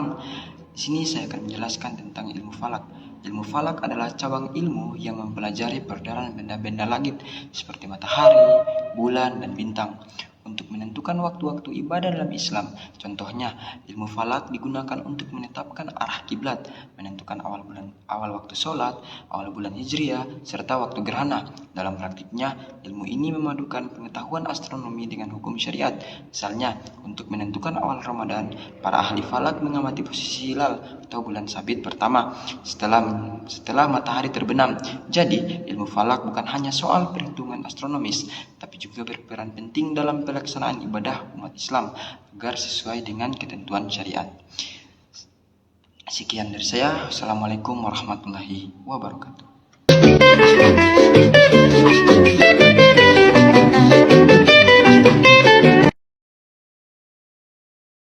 Bismillahirrahmanirrahim. Di sini saya akan menjelaskan tentang ilmu falak. Ilmu falak adalah cabang ilmu yang mempelajari peredaran benda-benda langit seperti matahari, bulan, dan bintang untuk menentukan waktu-waktu ibadah dalam Islam. Contohnya, ilmu falak digunakan untuk menetapkan arah kiblat, menentukan awal waktu sholat, awal bulan Hijriah, serta waktu gerhana. Dalam praktiknya, ilmu ini memadukan pengetahuan astronomi dengan hukum syariat. Misalnya, untuk menentukan awal Ramadan, para ahli falak mengamati posisi hilal atau bulan sabit pertama setelah matahari terbenam. Jadi, ilmu falak bukan hanya soal perhitungan astronomis, tapi juga berperan penting dalam pelaksanaan ibadah umat Islam agar sesuai dengan ketentuan syariat. Sekian dari saya. Assalamualaikum warahmatullahi wabarakatuh.